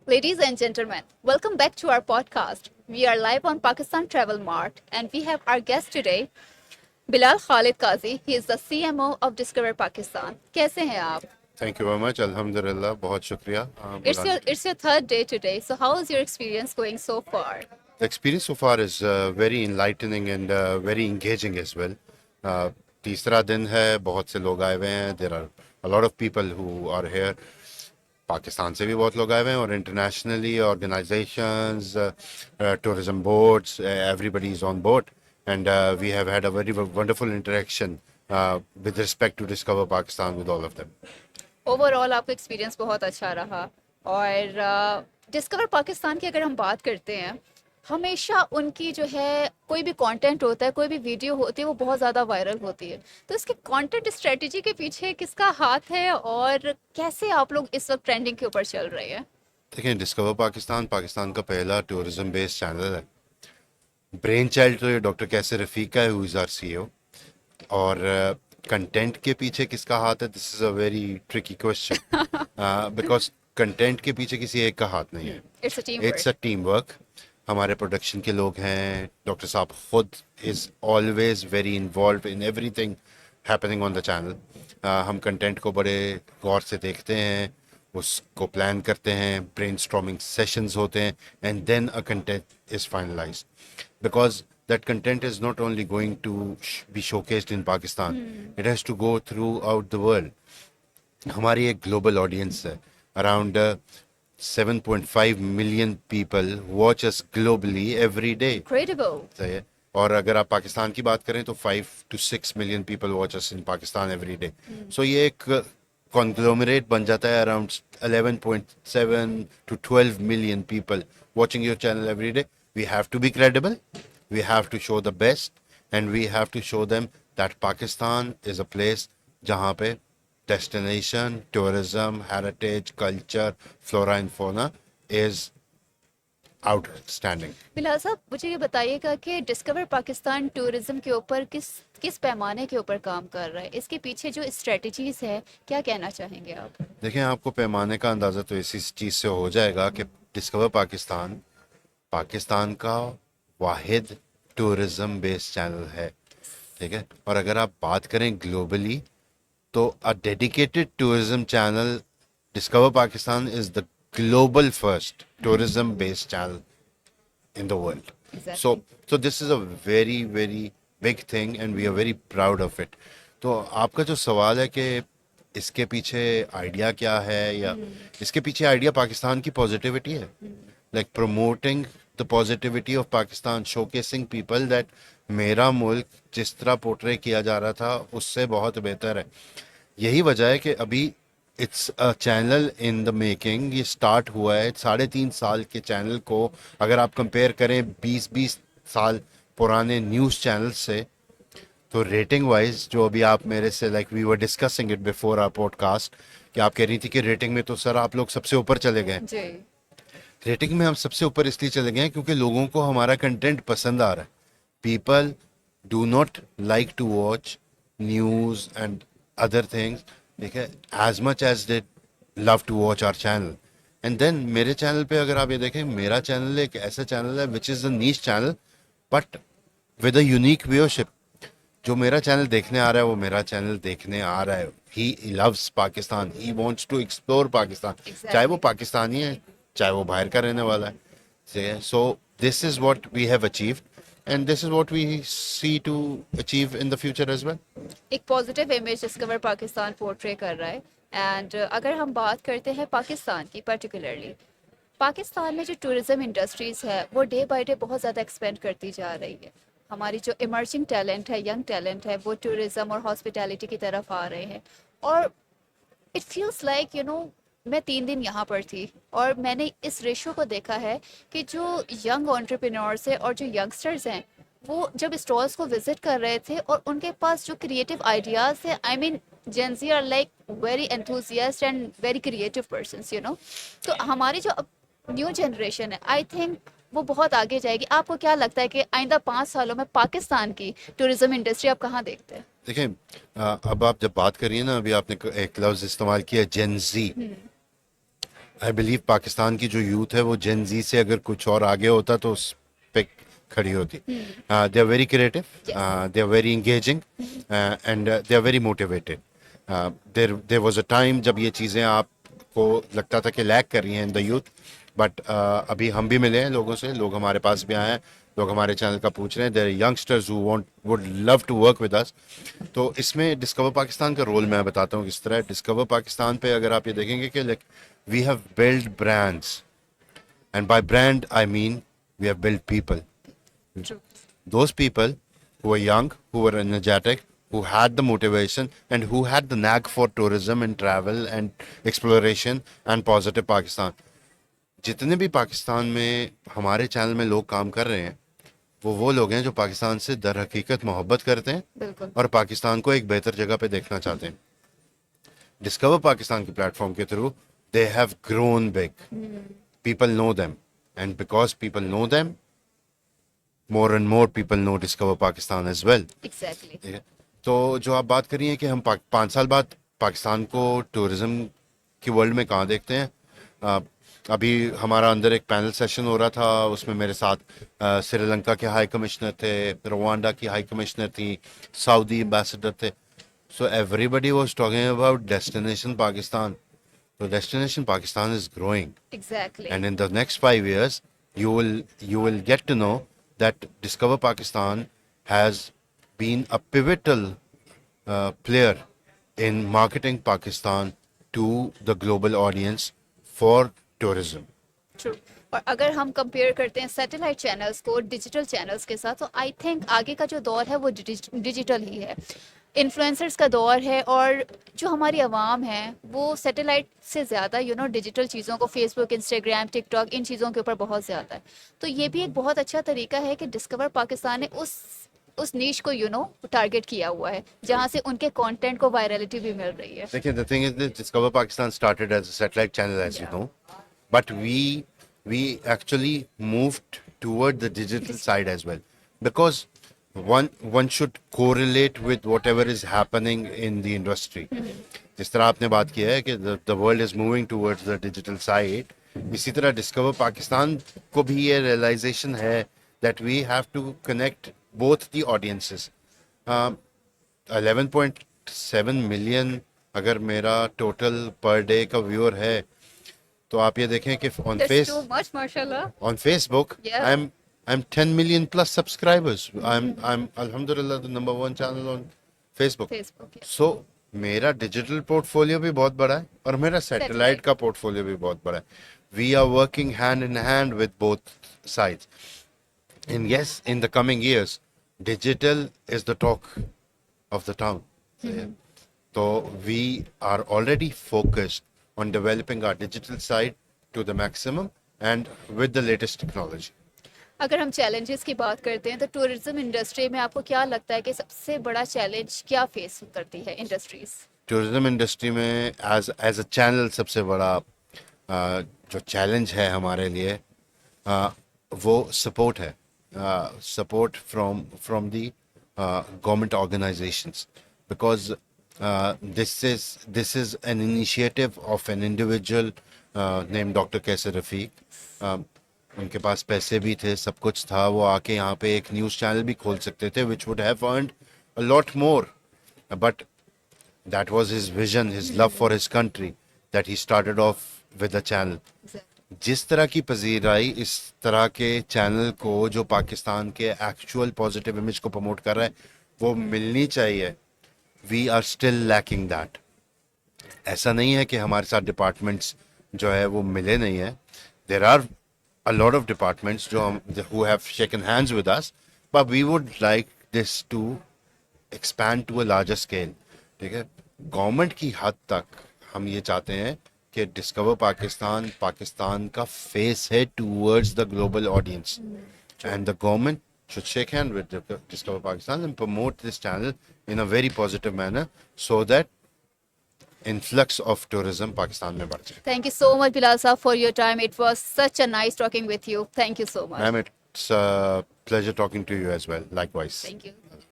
Ladies and gentlemen, welcome back to our podcast. We are live on Pakistan Travel Mart and we have our guest today, Bilal Khalid Qazi. He is the CMO of Discover Pakistan. कैसे हैं आप? Thank you very much अल्हम्दुलिल्लाह बहुत शुक्रिया It's बुलाने your के लिए. it's your third day today. So how is your experience going so far? The experience so far is very enlightening and very engaging as well. तीसरा दिन है, बहुत से लोग आए हुए हैं. There are a lot of people who are here. Pakistan से भी बहुत लोग आए हुए हैं और internationally organisations, tourism boards, everybody is on board and we have had a very wonderful interaction with respect to Discover Pakistan with all of them. Overall आपका experience बहुत अच्छा रहा और डिस्कवर पाकिस्तान की अगर हम बात करते हैं, हमेशा उनकी जो है कोई भी कंटेंट होता है, कोई भी वीडियो होती है, वो बहुत ज़्यादा वायरल होती है. तो इसके कंटेंट स्ट्रेटजी के पीछे किसका हाथ है और कैसे आप लोग इस वक्त ट्रेंडिंग के ऊपर चल रहे हैं? देखिए, डिस्कवर पाकिस्तान पाकिस्तान का पहला टूरिज्म बेस्ड चैनल है. ब्रेन चाइल्ड तो ये डॉक्टर कैसर रफीक है, हु इज़ आवर सीईओ. और कंटेंट के पीछे किसका हाथ है, this is a very tricky question because content के पीछे किसी एक का हाथ नहीं है. It's a team it's a work. Team work. हमारे प्रोडक्शन के लोग हैं, डॉक्टर साहब खुद is always very involve in everything happening on the channel. हम कंटेंट को बड़े गौर से देखते हैं, उसको प्लान करते हैं, ब्रेनस्टॉर्मिंग सेशंस होते हैं, and then a content is finalised. Because that content is not only going to be showcased in Pakistan, it has to go throughout the world. हमारी एक global audience है. Around 7.5 million people watch us globally every day. Incredible. सही है. और अगर आप पाकिस्तान की बात करें तो 5 to 6 million people watch us in Pakistan every day. So ये एक conglomerate बन जाता है, around 11.7 to 12 million people watching your channel every day. We have to be credible, we have to show the best, and we have to show them that Pakistan is a place जहाँ पे destination, tourism, heritage, culture, flora and fauna is outstanding. Bilal साहब, मुझे ये बताइएगा कि discover Pakistan tourism के ऊपर किस किस पैमाने के ऊपर काम कर रहा है, इसके पीछे जो स्ट्रेटजीज है, क्या कहना चाहेंगे आप? देखें, आपको पैमाने का अंदाज़ा तो इसी चीज़ से हो जाएगा कि डिस्कवर पाकिस्तान पाकिस्तान का वाहिद टूरिज्म बेस्ड चैनल है. ठीक है. और अगर आप बात करें ग्लोबली, तो a dedicated tourism channel discover Pakistan is the global first tourism based channel in the world. So Exactly. so this is a very very big thing and we are very proud of it. तो आपका जो सवाल है कि इसके पीछे idea क्या है, या इसके पीछे आइडिया पाकिस्तान की पॉजिटिविटी है. Like promoting the positivity of Pakistan, showcasing people that मेरा मुल्क जिस तरह पोर्ट्रे किया जा रहा था उससे बहुत बेहतर है. यही वजह है कि अभी it's a channel in the making. ये स्टार्ट हुआ है 3.5 साल के चैनल को अगर आप कंपेयर करें 20-20 साल पुराने न्यूज़ चैनल से, तो रेटिंग वाइज जो अभी आप मेरे से, like we were discussing it before our podcast, कि आप कह रही थी कि रेटिंग में तो सर आप लोग सबसे ऊपर चले गए. जी. रेटिंग में हम सबसे ऊपर इसलिए चले गए हैं क्योंकि लोगों को हमारा कंटेंट पसंद आ रहा है. People do not like to watch news and other things, ठीक है, as much as they love to watch our channel. And then मेरे चैनल पे अगर आप ये देखें, मेरा चैनल एक ऐसा चैनल है which is a niche channel but with a unique viewership. जो मेरा चैनल देखने आ रहा है वो मेरा चैनल देखने आ रहा है. He loves Pakistan, he wants to explore Pakistan, चाहे वो Exactly. पाकिस्तानी है, चाहे वो बाहर का रहने वाला है. So this is what we have achieved and this is what we see to achieve in the future as well. एक positive image discover Pakistan portray कर रहा है. एंड अगर हम बात करते हैं पाकिस्तान की पर्टिकुलरली, पाकिस्तान में जो टूरिज्म इंडस्ट्रीज है वो डे बाय डे बहुत ज़्यादा एक्सपेंड करती जा रही है. हमारी जो इमर्जिंग टैलेंट है, यंग टैलेंट है, वो टूरिज्म और हॉस्पिटैलिटी की तरफ आ रहे हैं. और इट फील्स लाइक मैं 3 दिन यहाँ पर थी और मैंने इस रेशो को देखा है कि जो यंग एंटरप्रेन्योर्स हैं और जो यंगस्टर्स हैं, वो जब स्टॉल्स को विजिट कर रहे थे और उनके पास जो क्रिएटिव आइडियाज़ है, I mean Gen Z are like very enthusiast and very creative persons. तो हमारी जो न्यू जनरेशन है, आई थिंक वो बहुत आगे जाएगी. आपको क्या लगता है कि आइंदा 5 सालों में पाकिस्तान की टूरिज्म इंडस्ट्री आप कहाँ देखते हैं? देखिए, अब आप जब बात करिए ना, अभी आपने एक लफ्ज़ इस्तेमाल किया जेन जी. आई बिलीव पाकिस्तान की जो यूथ है वो जेन जी से अगर कुछ और आगे होता तो उस पे खड़ी होती. They are very creative, Yes. They are very engaging and they are very motivated. There was a time जब ये चीज़ें आपको लगता था कि लैक कर रही हैं इन द यूथ, बट अभी हम भी मिले हैं लोगों से, लोग हमारे पास भी आए हैं, लोग हमारे चैनल का पूछ रहे हैं. There youngsters who want would love to work with us. तो इसमें डिस्कवर पाकिस्तान का रोल मैं बताता हूँ किस तरह है. डिस्कवर पाकिस्तान पे अगर आप ये देखेंगे कि like we have build brands, and by brand I mean we have build people. True. Those people who were young, who were energetic, who had the motivation, and who had the knack for tourism and travel and exploration and positive Pakistan. जितने भी पाकिस्तान में हमारे channel में लोग काम कर रहे हैं वो लोग हैं जो पाकिस्तान से दर हकीकत मोहब्बत करते हैं बिल्कुल. और पाकिस्तान को एक बेहतर जगह पे देखना चाहते हैं. डिस्कवर पाकिस्तान के प्लेटफॉर्म के through they have grown big. People know them, and because people know them, more and more people know discover Pakistan as well. Exactly. ठीक है. तो जो आप बात कर रही हैं कि हम 5 साल बाद पाकिस्तान को टूरिज्म की वर्ल्ड में कहाँ देखते हैं. अ, अभी हमारा अंदर एक पैनल सेशन हो रहा था, उसमें मेरे साथ श्रीलंका के हाई कमिश्नर थे, रवांडा की हाई कमिश्नर थी, सऊदी एम्बेसडर थे. So everybody was talking about destination Pakistan. तो destination Pakistan is growing, Exactly. and in the next 5 years you will get to know that Discover Pakistan has been a pivotal player in marketing Pakistan to the global audience for tourism. True. और अगर हम compare करते हैं satellite channels को digital channels के साथ, तो I think आगे का जो दौर है वो डिजिटल ही है. इन्फ्लुएंसर्स का दौर है, और जो हमारी आवाम है वो सैटेलाइट से ज़्यादा डिजिटल चीज़ों को, फेसबुक, इंस्टाग्राम, टिकटॉक, इन चीज़ों के ऊपर बहुत ज़्यादा है. तो ये भी एक बहुत अच्छा तरीका है कि डिस्कवर पाकिस्तान ने उस नीश को टारगेट किया हुआ है, जहाँ से उनके कंटेंट को वायरलिटी भी मिल रही है. Second, the thing is that Discover Pakistan started as a satellite channel, as you Yeah. know, but we actually moved toward the digital side as well, because one should correlate with whatever is happening in the industry. जिस तरह आपने बात किया है कि the world is moving towards the digital side, इसी तरह discover Pakistan को भी ये realization है that we have to connect both the audiences. 11.7 million अगर मेरा टोटल पर डे का व्यूअर है, तो आप ये देखें कि That's too much, mashallah. on Facebook, Yeah. I'm 10 million plus subscribers. I'm alhamdulillah the number one channel on Facebook. Facebook. So मेरा डिजिटल पोर्टफोलियो भी बहुत बड़ा है और मेरा सैटेलाइट Satellite. का पोर्टफोलियो भी बहुत बड़ा है. We are working hand in hand with both sides. And yes, in the coming years, digital is the talk of the town. So we are already focused on developing our digital side to the maximum and with the latest technology. अगर हम challenges की बात करते हैं, तो tourism industry में आपको क्या लगता है कि सबसे बड़ा चैलेंज क्या फेस करती है इंडस्ट्रीज? टूरिज्म इंडस्ट्री में एज अ चैनल सबसे बड़ा जो चैलेंज है हमारे लिए वो सपोर्ट है. Support from the government organisations, because this is an initiative of an individual name doctor Qaiser Rafiq. उनके पास पैसे भी थे, सब कुछ था, वो आके यहाँ पे एक न्यूज़ चैनल भी खोल सकते थे which would have earned a lot more, but that was his vision, his love for his country, that he started off with a channel. जिस तरह की पजीराई इस तरह के चैनल को जो पाकिस्तान के एक्चुअल पॉजिटिव इमेज को प्रमोट कर रहा है वो मिलनी चाहिए. We are still lacking that. ऐसा नहीं है कि हमारे साथ डिपार्टमेंट्स जो है वो मिले नहीं है. There are a lot of departments who have shaken hands with us, but we would like this to expand to a larger scale. ठीक है. गवर्नमेंट की हद तक हम ये चाहते हैं कि डिस्कवर पाकिस्तान का फेस है towards the global audience, and the government should shake hand with Discover Pakistan and promote this channel in a very positive manner so that influx of tourism Pakistan में बढ़ जाए. Thank you so much, Bilal Saab, for your time. It was such a nice talking with you. Thank you so much. Ma'am, it's a pleasure talking to you as well. Likewise. Thank you.